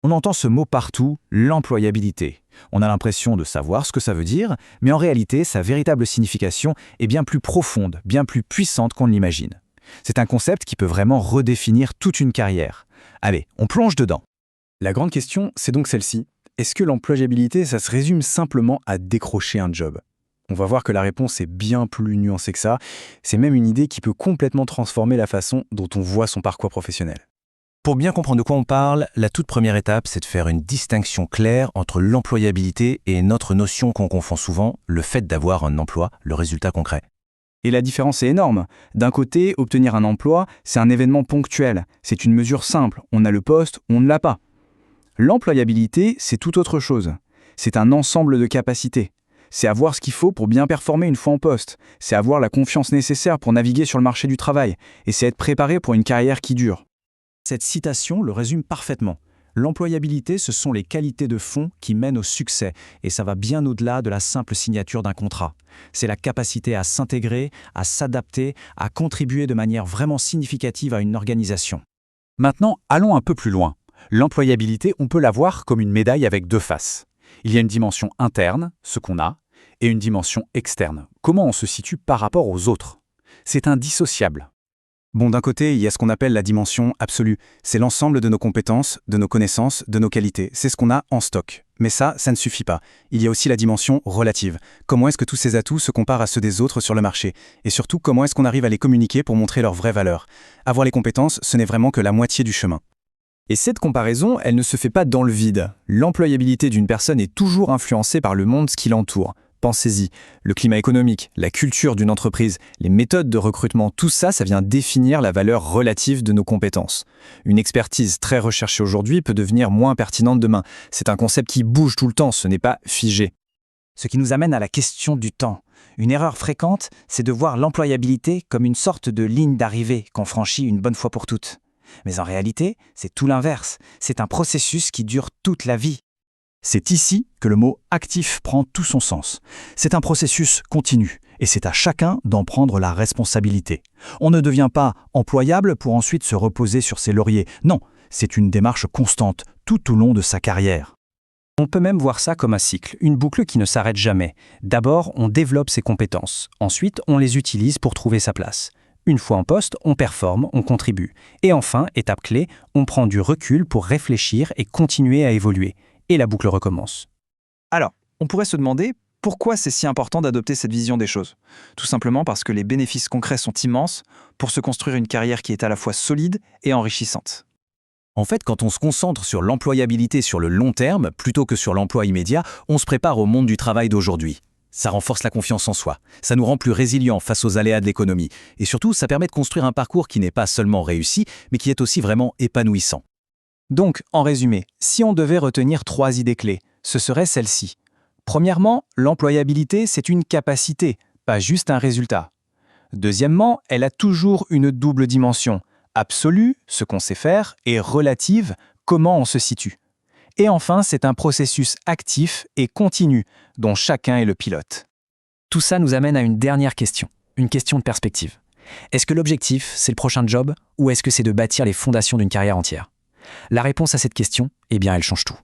On entend ce mot partout, l'employabilité. On a l'impression de savoir ce que ça veut dire, mais en réalité, sa véritable signification est bien plus profonde, bien plus puissante qu'on ne l'imagine. C'est un concept qui peut vraiment redéfinir toute une carrière. Allez, on plonge dedans. La grande question, c'est donc celle-ci. Est-ce que l'employabilité, ça se résume simplement à décrocher un job? On va voir que la réponse est bien plus nuancée que ça. C'est même une idée qui peut complètement transformer la façon dont on voit son parcours professionnel. Pour bien comprendre de quoi on parle, la toute première étape, c'est de faire une distinction claire entre l'employabilité et notre notion qu'on confond souvent, le fait d'avoir un emploi, le résultat concret. Et la différence est énorme. D'un côté, obtenir un emploi, c'est un événement ponctuel. C'est une mesure simple. On a le poste, on ne l'a pas. L'employabilité, c'est tout autre chose. C'est un ensemble de capacités. C'est avoir ce qu'il faut pour bien performer une fois en poste. C'est avoir la confiance nécessaire pour naviguer sur le marché du travail. Et c'est être préparé pour une carrière qui dure. Cette citation le résume parfaitement. L'employabilité, ce sont les qualités de fond qui mènent au succès, et ça va bien au-delà de la simple signature d'un contrat. C'est la capacité à s'intégrer, à s'adapter, à contribuer de manière vraiment significative à une organisation. Maintenant, allons un peu plus loin. L'employabilité, on peut la voir comme une médaille avec deux faces. Il y a une dimension interne, ce qu'on a, et une dimension externe, comment on se situe par rapport aux autres. C'est indissociable. Bon, d'un côté, il y a ce qu'on appelle la dimension absolue. C'est l'ensemble de nos compétences, de nos connaissances, de nos qualités. C'est ce qu'on a en stock. Mais ça ne suffit pas. Il y a aussi la dimension relative. Comment est-ce que tous ces atouts se comparent à ceux des autres sur le marché? Et surtout, comment est-ce qu'on arrive à les communiquer pour montrer leur vraie valeur? Avoir les compétences, ce n'est vraiment que la moitié du chemin. Et cette comparaison, elle ne se fait pas dans le vide. L'employabilité d'une personne est toujours influencée par le monde qui l'entoure. Pensez-y, le climat économique, la culture d'une entreprise, les méthodes de recrutement, tout ça, ça vient définir la valeur relative de nos compétences. Une expertise très recherchée aujourd'hui peut devenir moins pertinente demain. C'est un concept qui bouge tout le temps, ce n'est pas figé. Ce qui nous amène à la question du temps. Une erreur fréquente, c'est de voir l'employabilité comme une sorte de ligne d'arrivée qu'on franchit une bonne fois pour toutes. Mais en réalité, c'est tout l'inverse. C'est un processus qui dure toute la vie. C'est ici que le mot « actif » prend tout son sens. C'est un processus continu, et c'est à chacun d'en prendre la responsabilité. On ne devient pas employable pour ensuite se reposer sur ses lauriers. Non, c'est une démarche constante, tout au long de sa carrière. On peut même voir ça comme un cycle, une boucle qui ne s'arrête jamais. D'abord, on développe ses compétences. Ensuite, on les utilise pour trouver sa place. Une fois en poste, on performe, on contribue. Et enfin, étape clé, on prend du recul pour réfléchir et continuer à évoluer. Et la boucle recommence. Alors, on pourrait se demander pourquoi c'est si important d'adopter cette vision des choses. Tout simplement parce que les bénéfices concrets sont immenses pour se construire une carrière qui est à la fois solide et enrichissante. En fait, quand on se concentre sur l'employabilité sur le long terme, plutôt que sur l'emploi immédiat, on se prépare au monde du travail d'aujourd'hui. Ça renforce la confiance en soi, ça nous rend plus résilients face aux aléas de l'économie, et surtout, ça permet de construire un parcours qui n'est pas seulement réussi, mais qui est aussi vraiment épanouissant. Donc, en résumé, si on devait retenir 3 idées clés, ce serait celles-ci. Premièrement, l'employabilité, c'est une capacité, pas juste un résultat. Deuxièmement, elle a toujours une double dimension. Absolue, ce qu'on sait faire, et relative, comment on se situe. Et enfin, c'est un processus actif et continu, dont chacun est le pilote. Tout ça nous amène à une dernière question, une question de perspective. Est-ce que l'objectif, c'est le prochain job, ou est-ce que c'est de bâtir les fondations d'une carrière entière ? La réponse à cette question, eh bien, elle change tout.